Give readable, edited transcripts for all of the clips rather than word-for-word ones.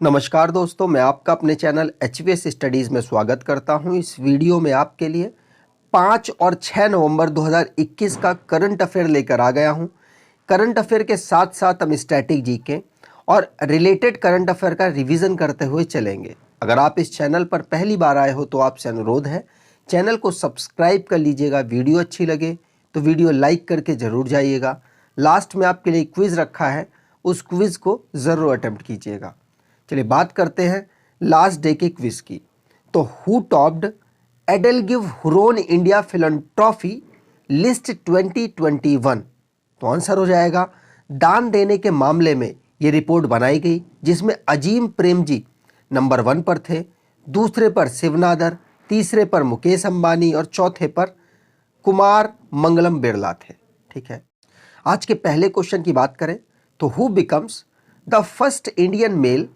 नमस्कार दोस्तों, मैं आपका अपने चैनल HVS स्टडीज़ में स्वागत करता हूं। इस वीडियो में आपके लिए 5 और 6 नवंबर 2021 का करंट अफेयर लेकर आ गया हूं। करंट अफेयर के साथ साथ हम स्टैटिक जीके और रिलेटेड करंट अफेयर का रिवीजन करते हुए चलेंगे। अगर आप इस चैनल पर पहली बार आए हो तो आपसे अनुरोध है, चैनल को सब्सक्राइब कर लीजिएगा। वीडियो अच्छी लगे तो वीडियो लाइक करके ज़रूर जाइएगा। लास्ट में आपके लिए क्विज़ रखा है, उस क्विज़ को ज़रूर अटेम्प्ट कीजिएगा। चलिए बात करते हैं लास्ट डे के क्विज की। तो who topped EdelGive Hurun India philanthropy list 2021? तो आंसर हो जाएगा, दान देने के मामले में ये रिपोर्ट बनाई गई जिसमें अजीम प्रेमजी नंबर 1 पर थे, दूसरे पर शिवनादर, तीसरे पर मुकेश अंबानी और चौथे पर कुमार मंगलम बिरला थे। ठीक है, आज के पहले क्वेश्चन की बात करें तो who becomes the first Indian male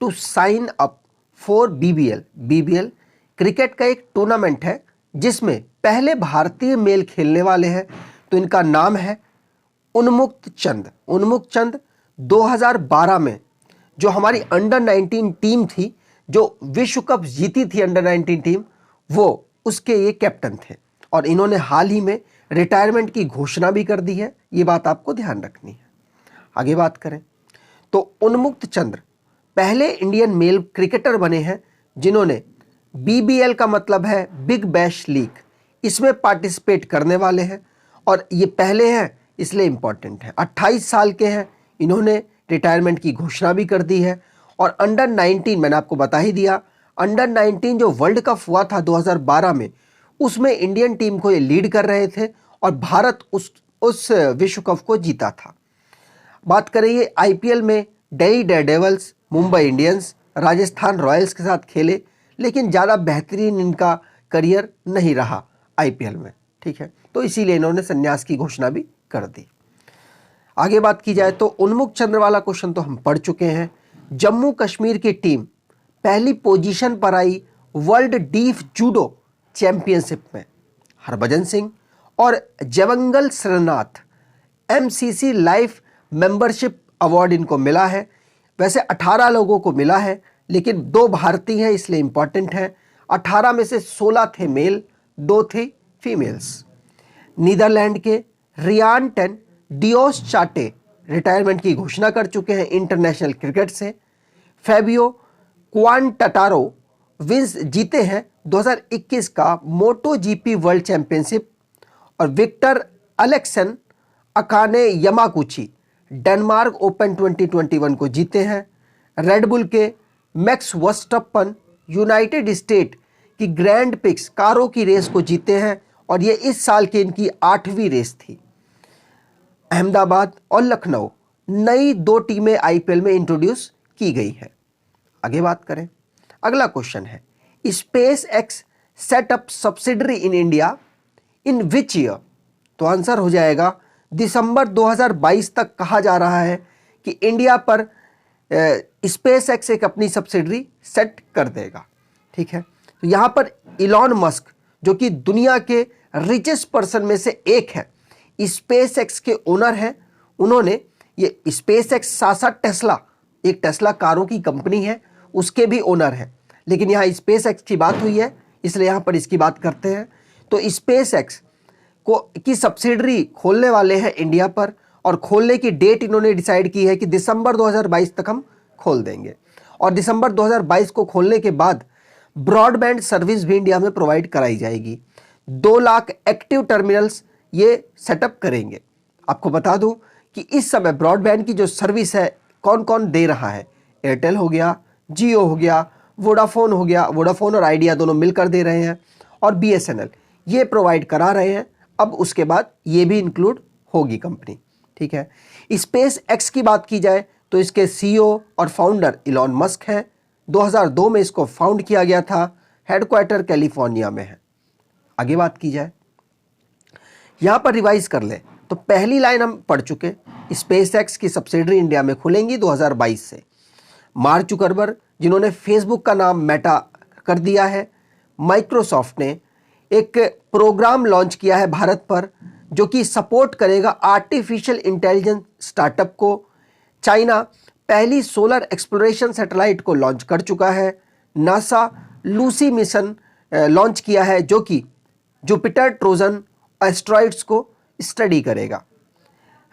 to sign up for BBL? BBL cricket का एक टूर्नामेंट है जिसमें पहले भारतीय मेल खेलने वाले हैं। तो इनका नाम है उन्मुक्त चंद। उन्मुक्त चंद 2012 में जो हमारी अंडर 19 टीम थी, जो विश्व कप जीती थी अंडर 19 टीम, वो उसके ये कैप्टन थे और इन्होंने हाल ही में रिटायरमेंट की घोषणा भी कर दी है। ये बात आपको ध्यान रखनी है। आगे बात करें तो उन्मुक्त चंद्र पहले इंडियन मेल क्रिकेटर बने हैं जिन्होंने बीबीएल का मतलब है बिग बैश लीग, इसमें पार्टिसिपेट करने वाले हैं और ये पहले हैं इसलिए इंपॉर्टेंट है। 28 साल के हैं, इन्होंने रिटायरमेंट की घोषणा भी कर दी है। और अंडर 19 मैंने आपको बता ही दिया, अंडर 19 जो वर्ल्ड कप हुआ था 2012 में, उसमें इंडियन टीम को ये लीड कर रहे थे और भारत उस विश्व कप को जीता था। बात करें ये आईपीएल में Delhi Daredevils, Mumbai Indians, Rajasthan Royals के साथ खेले, लेकिन ज़्यादा बेहतरीन इनका करियर नहीं रहा आईपीएल में। ठीक है, तो इसीलिए इन्होंने संन्यास की घोषणा भी कर दी। आगे बात की जाए तो उन्मुक्त चंद्र वाला क्वेश्चन तो हम पढ़ चुके हैं। जम्मू कश्मीर की टीम पहली पोजीशन पर आई वर्ल्ड डीफ जूडो चैंपियनशिप में। हरभजन सिंह और Jaimangal Srinath MCC life membership award इनको मिला है। वैसे 18 लोगों को मिला है, लेकिन 2 भारतीय हैं इसलिए इंपॉर्टेंट है। 18 में से 16 थे मेल, 2 थे फीमेल्स। नीदरलैंड के रियान टेन डियोस चाटे रिटायरमेंट की घोषणा कर चुके हैं इंटरनेशनल क्रिकेट से। फैबियो क्वांटाटारो विंस जीते हैं 2021 का मोटो जीपी वर्ल्ड चैंपियनशिप। और विक्टर अलेक्सन अकाने यमाकुची डेनमार्क ओपन 2021 को जीते हैं। रेडबुल के मैक्स वर्स्टप्पन यूनाइटेड स्टेट की ग्रैंड पिक्स कारों की रेस को जीते हैं और ये इस साल की इनकी 8वीं रेस थी। अहमदाबाद और लखनऊ नई 2 टीमें आईपीएल में इंट्रोड्यूस की गई है। आगे बात करें, अगला क्वेश्चन है space x setup subsidiary in India in which year? तो आंसर हो जाएगा दिसंबर 2022 तक कहा जा रहा है कि इंडिया पर स्पेस एक्स एक अपनी सब्सिडरी सेट कर देगा। ठीक है, तो यहाँ पर इलॉन मस्क जो कि दुनिया के रिचेस्ट पर्सन में से एक है, स्पेस एक्स के ओनर हैं। उन्होंने ये स्पेस एक्स साथ साथ टेस्ला, एक टेस्ला कारों की कंपनी है, उसके भी ओनर हैं। लेकिन यहाँ स्पेस एक्स की बात हुई है इसलिए यहाँ पर इसकी बात करते हैं। तो स्पेस एक्स की सब्सिडरी खोलने वाले हैं इंडिया पर और खोलने की डेट इन्होंने डिसाइड की है कि दिसंबर 2022 तक हम खोल देंगे। और दिसंबर 2022 को खोलने के बाद ब्रॉडबैंड सर्विस भी इंडिया में प्रोवाइड कराई जाएगी। 2 लाख एक्टिव टर्मिनल्स ये सेटअप करेंगे। आपको बता दूं कि इस समय ब्रॉडबैंड की जो सर्विस है कौन कौन दे रहा है? एयरटेल हो गया, जियो हो गया, वोडाफोन हो गया, वोडाफोन और आइडिया दोनों मिलकर दे रहे हैं, और बीएसएनएल ये प्रोवाइड करा रहे हैं। अब उसके बाद ये भी इंक्लूड होगी कंपनी। ठीक है, स्पेस एक्स की बात की जाए तो इसके सीईओ और फाउंडर इलॉन मस्क हैं। 2002 में इसको फाउंड किया गया था, हेडक्वार्टर कैलिफोर्निया में है। आगे बात की जाए, यहां पर रिवाइज कर ले तो पहली लाइन हम पढ़ चुके, स्पेस एक्स की सब्सिडरी इंडिया में खुलेंगी 2022 से। मार्क जुकरबर्ग जिन्होंने फेसबुक का नाम मेटा कर दिया है, माइक्रोसॉफ्ट ने एक प्रोग्राम लॉन्च किया है भारत पर जो कि सपोर्ट करेगा आर्टिफिशियल इंटेलिजेंस स्टार्टअप को। चाइना पहली सोलर एक्सप्लोरेशन सैटेलाइट को लॉन्च कर चुका है। नासा लूसी मिशन लॉन्च किया है जो कि जुपिटर ट्रोजन एस्ट्रॉइड्स को स्टडी करेगा।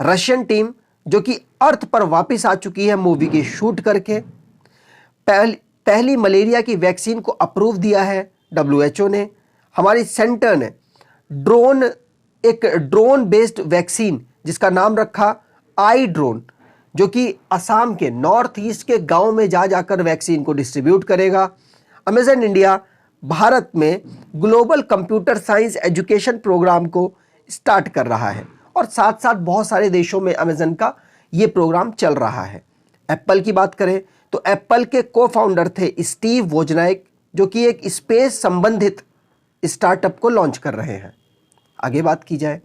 रशियन टीम जो कि अर्थ पर वापस आ चुकी है मूवी की शूट करके। पहली मलेरिया की वैक्सीन को अप्रूव दिया है WHO ने। हमारी सेंटर ने एक ड्रोन बेस्ड वैक्सीन जिसका नाम रखा आई ड्रोन, जो कि असम के नॉर्थ ईस्ट के गांव में जा जाकर वैक्सीन को डिस्ट्रीब्यूट करेगा। अमेजन इंडिया भारत में global computer science education program को स्टार्ट कर रहा है और साथ साथ बहुत सारे देशों में अमेजन का ये प्रोग्राम चल रहा है। एप्पल की बात करें तो एप्पल के को फाउंडर थे स्टीव वोजनाइक, जो कि एक स्पेस संबंधित स्टार्टअप को लॉन्च कर रहे हैं। आगे बात की जाए,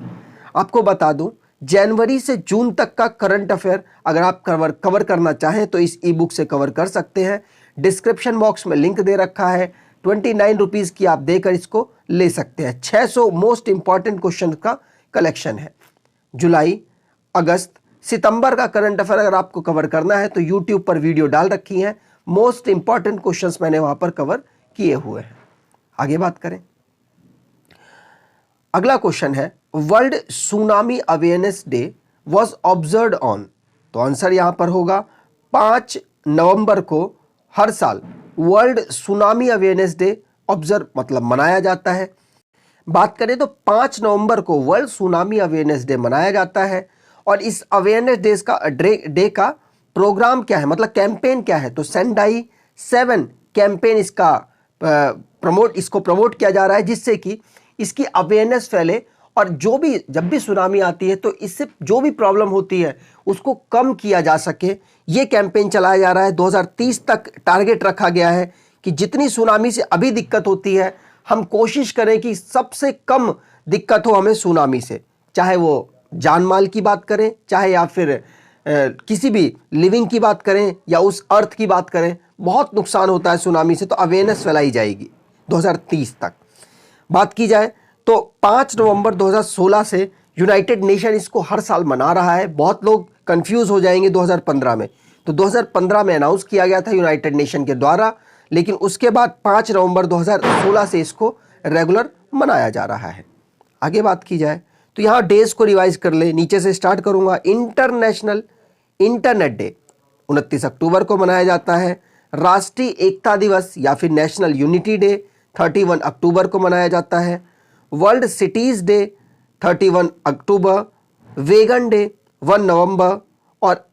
आपको बता दूं जनवरी से जून तक का करंट अफेयर अगर आप कवर करना चाहें तो इस ई बुक से कवर कर सकते हैं। डिस्क्रिप्शन बॉक्स में लिंक दे रखा है, 29 रुपीज़ की आप देकर इसको ले सकते हैं। 600 मोस्ट इंपॉर्टेंट क्वेश्चन का कलेक्शन है। जुलाई, अगस्त, सितंबर का करंट अफेयर अगर आपको कवर करना है तो यूट्यूब पर वीडियो डाल रखी हैं, मोस्ट इंपॉर्टेंट क्वेश्चंस मैंने वहां पर कवर किए हुए हैं। आगे बात करें, अगला क्वेश्चन है world tsunami awareness day was observed on. तो आंसर यहां पर होगा 5 नवंबर को हर साल world tsunami awareness day observe मतलब मनाया जाता है। बात करें तो 5 नवंबर को वर्ल्ड सुनामी अवेयरनेस डे मनाया जाता है और इस अवेयरनेस डे का प्रोग्राम क्या है, मतलब कैंपेन क्या है, तो सेंडाई 7 कैंपेन इसको प्रमोट किया जा रहा है जिससे कि इसकी अवेयरनेस फैले और जब भी सुनामी आती है तो इससे जो भी प्रॉब्लम होती है उसको कम किया जा सके। ये कैंपेन चलाया जा रहा है। 2030 तक टारगेट रखा गया है कि जितनी सुनामी से अभी दिक्कत होती है हम कोशिश करें कि सबसे कम दिक्कत हो हमें सुनामी से, चाहे वो जान माल की बात करें, चाहे या फिर किसी भी लिविंग की बात करें या उस अर्थ की बात करें। बहुत नुकसान होता है सुनामी से, तो अवेयरनेस फैलाई जाएगी 2030 तक। बात की जाए तो 5 नवंबर 2016 से यूनाइटेड नेशन इसको हर साल मना रहा है। बहुत लोग कंफ्यूज हो जाएंगे 2015 में, तो 2015 में अनाउंस किया गया था यूनाइटेड नेशन के द्वारा, लेकिन उसके बाद 5 नवंबर 2016 से इसको रेगुलर मनाया जा रहा है। आगे बात की जाए तो यहाँ डेज को रिवाइज कर ले, नीचे से स्टार्ट करूंगा। इंटरनेशनल इंटरनेट डे 29 अक्टूबर को मनाया जाता है। राष्ट्रीय एकता दिवस या फिर नेशनल यूनिटी डे 31 अक्टूबर को मनाया जाता है। World cities day 31 October, vegan day 1 November और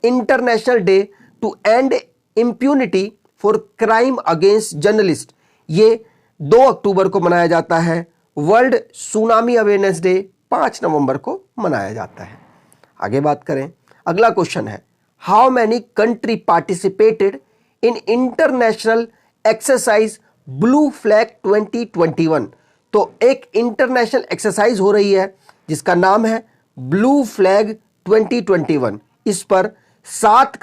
international day to end impunity for crime against journalist ये 2 अक्टूबर को मनाया जाता है। वर्ल्ड सुनामी अवेयरनेस डे 5 नवंबर को मनाया जाता है। आगे बात करें, अगला क्वेश्चन है how many country participated in international exercise blue flag 2021। तो एक इंटरनेशनल एक्सरसाइज हो रही है जिसका नाम है ब्लू फ्लैग 2021। इस पर 7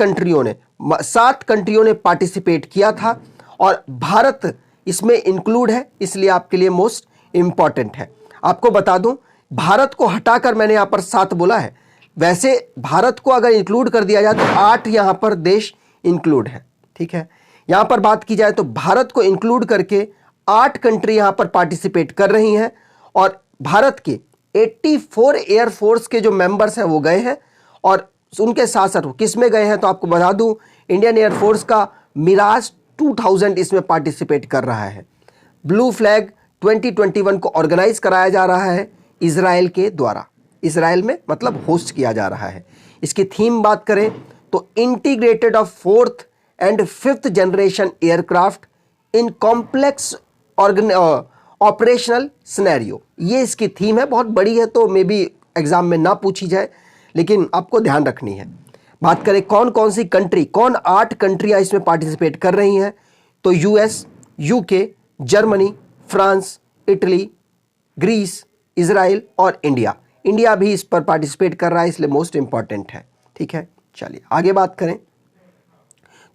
कंट्रियों ने पार्टिसिपेट किया था और भारत इसमें इंक्लूड है, इसलिए आपके लिए मोस्ट इंपॉर्टेंट है। आपको बता दूं भारत को हटाकर मैंने यहां पर 7 बोला है, वैसे भारत को अगर इंक्लूड कर दिया जाए तो 8 यहां पर देश इंक्लूड है। ठीक है, यहां पर बात की जाए तो भारत को इंक्लूड करके 8 कंट्री यहां पर पार्टिसिपेट कर रही हैं और भारत के 84 एयरफोर्स के जो मेंबर्स हैं वो गए हैं और उनके साथ साथ किस में गए हैं तो आपको बता दूं इंडियन एयरफोर्स का मिराज 2000 इसमें पार्टिसिपेट कर रहा है। ब्लू फ्लैग 2021 को ऑर्गेनाइज कराया जा रहा है इजराइल के द्वारा, इजराइल में मतलब होस्ट किया जा रहा है। इसकी थीम बात करें तो integrated of 4th and 5th generation aircraft in complex operational scenario, ये इसकी थीम है। बहुत बड़ी है तो मे बी एग्जाम में ना पूछी जाए, लेकिन आपको ध्यान रखनी है। बात करें कौन कौन सी कंट्री, कौन 8 कंट्रियां इसमें पार्टिसिपेट कर रही हैं तो US, UK, Germany, France, Italy, Greece, Israel और इंडिया। इंडिया भी इस पर पार्टिसिपेट कर रहा है, इसलिए मोस्ट इंपॉर्टेंट है। ठीक है, चलिए आगे बात करें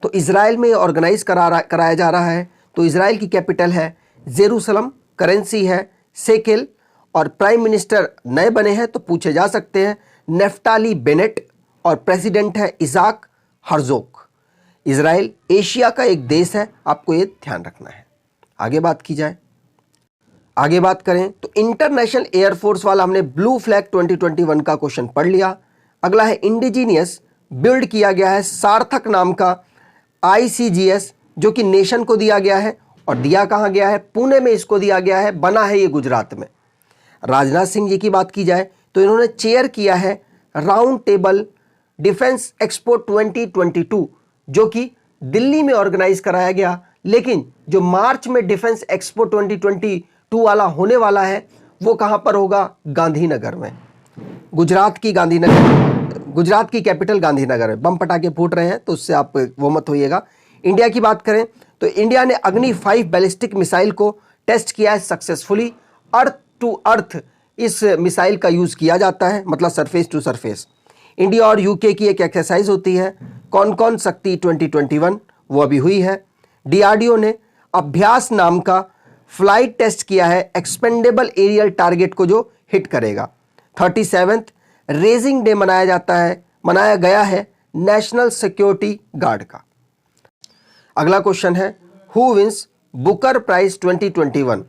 तो इजराइल में ऑर्गेनाइज कराया जा रहा है। तो इजराइल की कैपिटल है जेरूसलम, करेंसी है सेकेल और प्राइम मिनिस्टर नए बने हैं तो पूछे जा सकते हैं नेफ्ताली बेनेट और प्रेसिडेंट है इजाक हर्जोग। इजराइल एशिया का एक देश है, आपको ये ध्यान रखना है। आगे बात की जाए, आगे बात करें तो इंटरनेशनल एयरफोर्स वाला हमने ब्लू फ्लैग 2021 का क्वेश्चन पढ़ लिया। अगला है इंडिजीनियस बिल्ड किया गया है सार्थक नाम का ICGS, जो कि नेशन को दिया गया है और दिया कहाँ गया है, पुणे में इसको दिया गया है, बना है ये गुजरात में। राजनाथ सिंह जी की बात की जाए तो इन्होंने चेयर किया है राउंड टेबल डिफेंस एक्सपो 2022, जो कि दिल्ली में ऑर्गेनाइज कराया गया, लेकिन जो मार्च में डिफेंस एक्सपो 2022 वाला होने वाला है वो कहां पर होगा, गांधीनगर में। गुजरात की गांधीनगर, गुजरात की कैपिटल गांधीनगर है। बम पटाखे फूट रहे हैं तो उससे आप वो मत होइएगा। इंडिया की बात करें तो इंडिया ने अग्नि 5 बैलिस्टिक मिसाइल को टेस्ट किया है सक्सेसफुली। अर्थ टू अर्थ इस मिसाइल का यूज किया जाता है, मतलब सरफेस टू सरफेस। इंडिया और यूके की एक एक्सरसाइज होती है कौन कौन शक्ति 2021, वो अभी हुई है। DRDO ने अभ्यास नाम का फ्लाइट टेस्ट किया है एक्सपेंडेबल एरियल टारगेट को जो हिट करेगा। 37th रेजिंग डे मनाया गया है नेशनल सिक्योरिटी गार्ड का। अगला क्वेश्चन है हु विंस बुकर प्राइज 2021,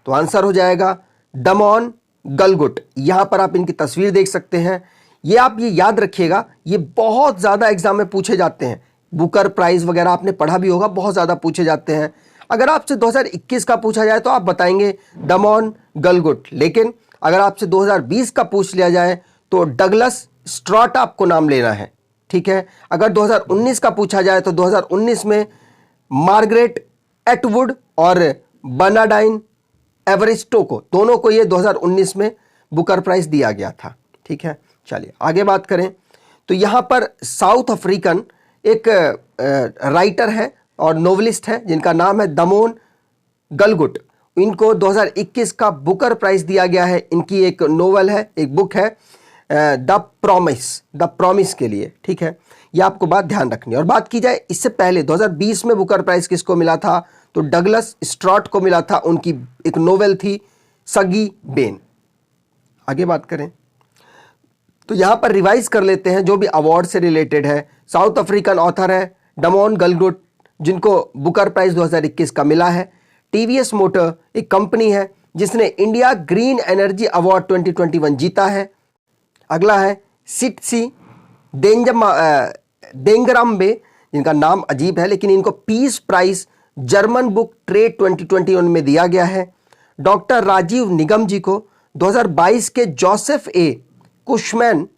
तो आंसर हो जाएगा डमोन गलगुट। यहां पर आप इनकी तस्वीर देख सकते हैं। ये आप ये याद रखिएगा, ये बहुत ज्यादा एग्जाम में पूछे जाते हैं। बुकर प्राइज वगैरह आपने पढ़ा भी होगा, बहुत ज्यादा पूछे जाते हैं। अगर आपसे 2021 का पूछा जाए तो आप बताएंगे डमोन गलगुट, लेकिन अगर आपसे 2020 का पूछ लिया जाए तो डगलस स्ट्रॉट आपको नाम लेना है, ठीक है। अगर 2019 का पूछा जाए तो 2019 में मार्गरेट एटवुड और बर्नार्डाइन एवरिस्टो को, दोनों को ये 2019 में बुकर प्राइज दिया गया था, ठीक है। चलिए आगे बात करें तो यहां पर साउथ अफ्रीकन एक राइटर है और नोवेलिस्ट है जिनका नाम है डमोन गलगुट। इनको 2021 का बुकर प्राइज दिया गया है। इनकी एक नोवेल है, एक बुक है द प्रॉमिस के लिए, ठीक है। ये आपको बात ध्यान रखनी है। और बात की जाए इससे पहले 2020 में बुकर प्राइज किसको मिला था, तो डगलस स्ट्रॉट को मिला था। उनकी एक नोवेल थी सगी बेन। आगे बात करें तो यहां पर रिवाइज कर लेते हैं जो भी अवार्ड से रिलेटेड है। साउथ अफ्रीकन ऑथर है डमोन गलगुट, जिनको बुकर प्राइज 2021 का मिला है। टीवीएस मोटर एक कंपनी है जिसने इंडिया ग्रीन एनर्जी अवार्ड 2021 जीता है। अगला है सिटसी डेंगराम्बे, जिनका नाम अजीब है लेकिन इनको peace prize German book trade 2021 में दिया गया है। डॉक्टर राजीव निगम जी को 2022 के जोसेफ ए कुशमैन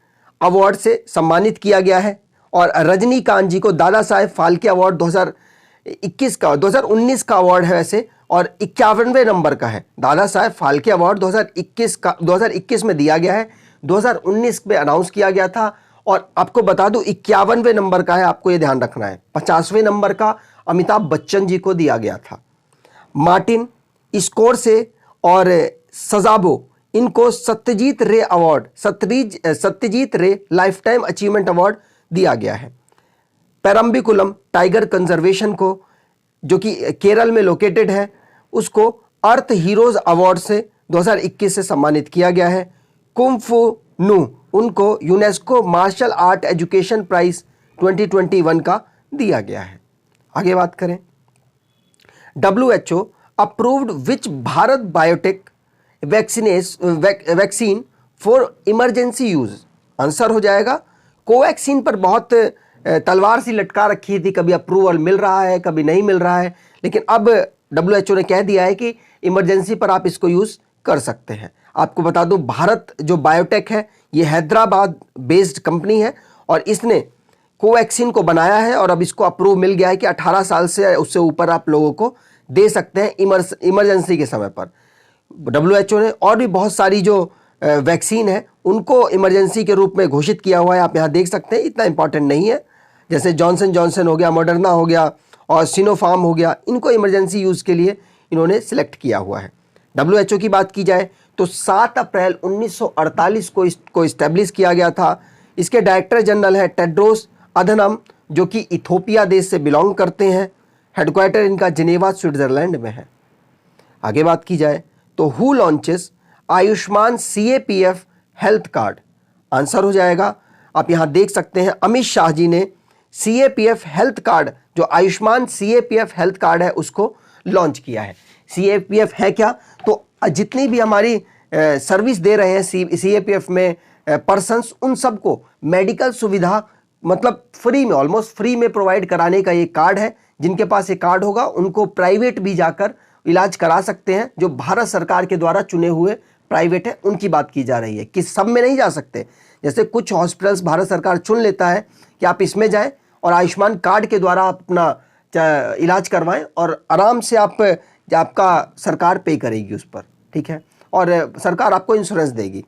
अवार्ड से सम्मानित किया गया है। और रजनीकांत जी को दादा साहेब फाल्के अवार्ड 2019 का अवार्ड है वैसे, और 51वें नंबर का है। दादा साहेब फाल्के अवार्ड 2021 में दिया गया है, 2019 में अनाउंस किया गया था। और आपको बता दूं 51वें नंबर का है, आपको ये ध्यान रखना है। 50वें नंबर का अमिताभ बच्चन जी को दिया गया था। मार्टिन स्कोरसे और सजाबो, इनको सत्यजीत रे लाइफ टाइम अचीवमेंट अवार्ड दिया गया है। पेरम्बिकुलम टाइगर कंजर्वेशन को, जो कि केरल में लोकेटेड है, उसको अर्थ हीरोज अवार्ड से 2021 से सम्मानित किया गया है। कुंफू नू, उनको UNESCO martial art education prize 2021 का दिया गया है। आगे बात करें WHO approved which Bharat Biotech vaccine for emergency use, answer हो जाएगा कोवैक्सीन पर बहुत तलवार सी लटका रखी थी, कभी अप्रूवल मिल रहा है कभी नहीं मिल रहा है, लेकिन अब WHO ने कह दिया है कि इमरजेंसी पर आप इसको यूज कर सकते हैं। आपको बता दूं भारत जो बायोटेक है ये हैदराबाद बेस्ड कंपनी है और इसने कोवैक्सीन को बनाया है और अब इसको अप्रूव मिल गया है कि 18 साल से उससे ऊपर आप लोगों को दे सकते हैं इमरजेंसी के समय पर। WHO ने और भी बहुत सारी जो वैक्सीन है उनको इमरजेंसी के रूप में घोषित किया हुआ है, आप यहाँ देख सकते हैं। इतना इंपॉर्टेंट नहीं है, जैसे जॉनसन जॉनसन हो गया, मॉडर्ना हो गया और सिनोफार्म हो गया, इनको इमरजेंसी यूज़ के लिए इन्होंने सिलेक्ट किया हुआ है। WHO की बात की जाए तो 7 अप्रैल 1948 को इसको इस्टेब्लिश किया गया था। इसके डायरेक्टर जनरल है टेड्रोस अधनम, जो कि इथोपिया देश से बिलोंग करते हैं। हेडक्वार्टर इनका जिनेवा स्विट्जरलैंड में है। आगे बात की जाए तो who launches Ayushman CAPF health card, answer हो जाएगा, आप यहां देख सकते हैं, अमित शाह जी ने CAPF हेल्थ कार्ड, जो आयुष्मान CAPF हेल्थ कार्ड है उसको लॉन्च किया है। CAPF है क्या? तो जितनी भी हमारी सर्विस दे रहे हैं CAPF में पर्सन्स, उन सबको मेडिकल सुविधा मतलब फ्री में, ऑलमोस्ट फ्री में प्रोवाइड कराने का ये कार्ड है। जिनके पास ये कार्ड होगा उनको प्राइवेट भी जाकर इलाज करा सकते हैं। जो भारत सरकार के द्वारा चुने हुए प्राइवेट है उनकी बात की जा रही है कि सब में नहीं जा सकते। जैसे कुछ हॉस्पिटल्स भारत सरकार चुन लेता है कि आप इसमें जाएं और आयुष्मान कार्ड के द्वारा आप अपना इलाज करवाएं और आराम से आपका सरकार पे करेगी उस पर, ठीक है, और सरकार आपको इंश्योरेंस देगी।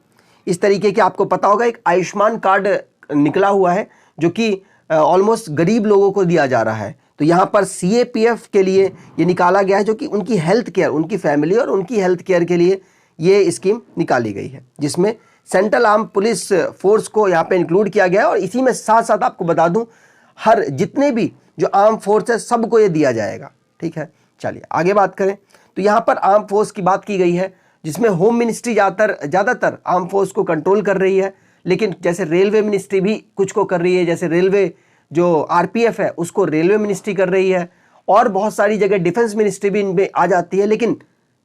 इस तरीके के आपको पता होगा एक आयुष्मान कार्ड निकला हुआ है जो कि ऑलमोस्ट गरीब लोगों को दिया जा रहा है। तो यहाँ पर CAPF के लिए ये निकाला गया है, जो कि उनकी हेल्थ केयर, उनकी फैमिली और उनकी हेल्थ केयर के लिए ये स्कीम निकाली गई है, जिसमें सेंट्रल आर्म पुलिस फोर्स को यहाँ पे इंक्लूड किया गया है। और इसी में साथ साथ आपको बता दूं, हर जितने भी जो आर्म फोर्स है सबको ये दिया जाएगा, ठीक है। चलिए आगे बात करें तो यहाँ पर आर्म फोर्स की बात की गई है, जिसमें होम मिनिस्ट्री ज़्यादातर आर्म फोर्स को कंट्रोल कर रही है, लेकिन जैसे रेलवे मिनिस्ट्री भी कुछ को कर रही है। जैसे रेलवे जो RPF है उसको रेलवे मिनिस्ट्री कर रही है, और बहुत सारी जगह डिफेंस मिनिस्ट्री भी इनमें आ जाती है, लेकिन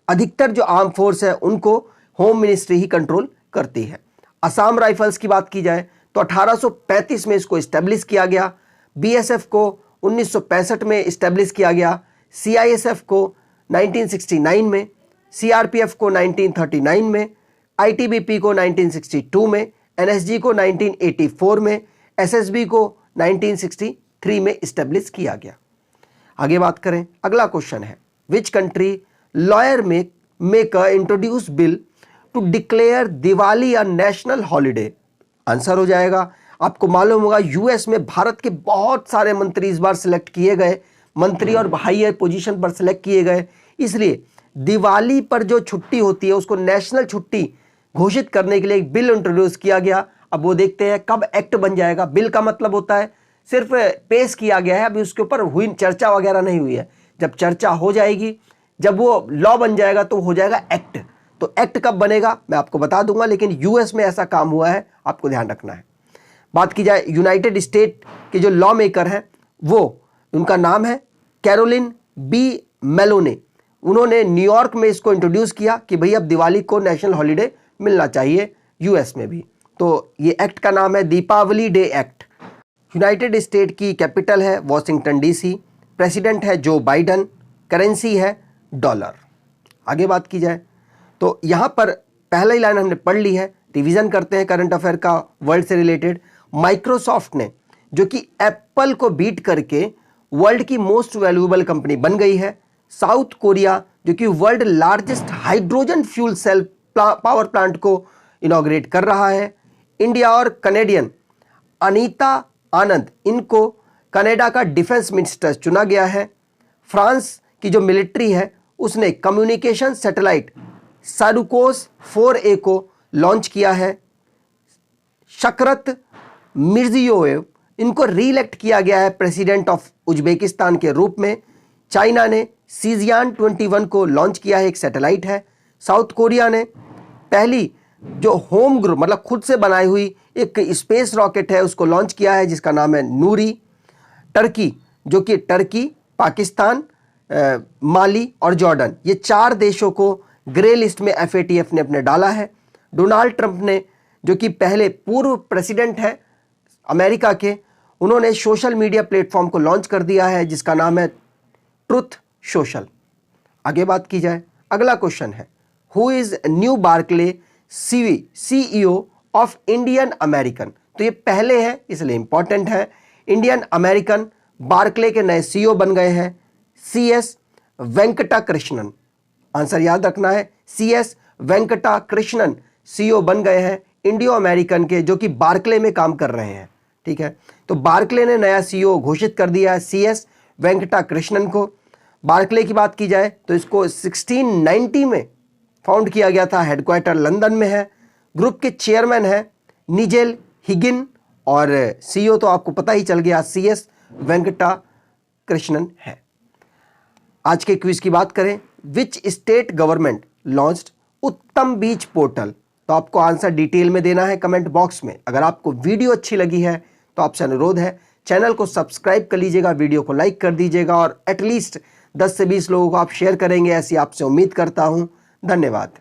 अधिकतर जो आर्म फोर्स है उनको होम मिनिस्ट्री ही कंट्रोल करती है। असम राइफल्स की बात की जाए तो 1835 में इसको इस्टेब्लिश किया गया। BSF को 1965 में इस्टेब्लिश किया गया। CISF को 1969 में, CRPF को 1939 में, ITBP को 1962 में, NSG को 1984 में, SSB को 1963 में इस्टेब्लिश किया गया। आगे बात करें, अगला क्वेश्चन है which country lawyer maker introduce bill to declare Diwali a national holiday. Answer हो जाएगा, आपको मालूम होगा US में भारत के बहुत सारे मंत्री इस बार सिलेक्ट किए गए, मंत्री और हाई पोजीशन पर सिलेक्ट किए गए, इसलिए दिवाली पर जो छुट्टी होती है उसको नेशनल छुट्टी घोषित करने के लिए एक बिल इंट्रोड्यूस किया गया। अब वो देखते हैं कब एक्ट बन जाएगा। बिल का मतलब होता है सिर्फ पेश किया गया है, अभी उसके ऊपर हुई चर्चा वगैरह नहीं हुई है। जब चर्चा हो जाएगी, जब वो लॉ बन जाएगा तो हो जाएगा एक्ट। तो एक्ट कब बनेगा मैं आपको बता दूंगा, लेकिन US में ऐसा काम हुआ है, आपको ध्यान रखना है। बात की जाए यूनाइटेड स्टेट के जो लॉ मेकर हैं, वो उनका नाम है कैरोलिन B मेलोने। उन्होंने न्यूयॉर्क में इसको इंट्रोड्यूस किया कि भाई अब दिवाली को नेशनल हॉलिडे मिलना चाहिए US में भी। तो ये एक्ट का नाम है Deepavali day act. United State की कैपिटल है वॉशिंगटन DC, प्रेसिडेंट है जो बाइडन, करेंसी है डॉलर। आगे बात की जाए तो यहाँ पर पहला ही लाइन हमने पढ़ ली है, रिवीजन करते हैं करंट अफेयर का वर्ल्ड से रिलेटेड। माइक्रोसॉफ्ट ने, जो कि एप्पल को बीट करके वर्ल्ड की मोस्ट वैल्यूएबल कंपनी बन गई है। साउथ कोरिया, जो कि world largest hydrogen fuel cell power plant को इनॉग्रेट कर रहा है। इंडिया और कनेडियन अनीता आनंद, इनको कनाडा का डिफेंस मिनिस्टर चुना गया है। फ्रांस की जो मिलिट्री है उसने कम्युनिकेशन सैटेलाइट सारुकोस 4A को लॉन्च किया है। शकरत मिर्जियोयेव, इनको रीइलेक्ट किया गया है प्रेसिडेंट ऑफ उज्बेकिस्तान के रूप में। चाइना ने सीजियान 21 को लॉन्च किया है, एक सैटेलाइट है। साउथ कोरिया ने पहली जो होम ग्रो मतलब खुद से बनाई हुई एक स्पेस रॉकेट है उसको लॉन्च किया है, जिसका नाम है नूरी। टर्की, जो कि टर्की, पाकिस्तान, माली और जॉर्डन, ये 4 देशों को ग्रे लिस्ट में FATF ने अपने डाला है। डोनाल्ड ट्रंप ने, जो कि पहले पूर्व प्रेसिडेंट है अमेरिका के, उन्होंने सोशल मीडिया प्लेटफॉर्म को लॉन्च कर दिया है जिसका नाम है ट्रुथ सोशल। आगे बात की जाए, अगला क्वेश्चन है who is new Barclay CEO of Indian American. तो ये पहले है इसलिए इंपॉर्टेंट है। इंडियन अमेरिकन बार्कले के नए CEO बन गए हैं CS वेंकटा कृष्णन। आंसर याद रखना है, CS वेंकटा कृष्णन CEO बन गए हैं इंडियो अमेरिकन के, जो कि बार्कले में काम कर रहे हैं, ठीक है। तो बार्कले ने नया CEO घोषित कर दिया है CS वेंकटा कृष्णन को। बार्कले की बात की जाए तो इसको 1690 में फाउंड किया गया था, हेडक्वार्टर लंदन में है। ग्रुप के चेयरमैन है निजेल हिगिन और CEO तो आपको पता ही चल गया CS वेंकटा कृष्णन है। आज के क्विज की बात करें, विच स्टेट गवर्नमेंट लॉन्च्ड उत्तम बीज पोर्टल। तो आपको आंसर डिटेल में देना है कमेंट बॉक्स में। अगर आपको वीडियो अच्छी लगी है तो आपसे अनुरोध है चैनल को सब्सक्राइब कर लीजिएगा, वीडियो को लाइक कर दीजिएगा और एटलीस्ट 10 से 20 लोगों को आप शेयर करेंगे, ऐसी आपसे उम्मीद करता हूं। धन्यवाद।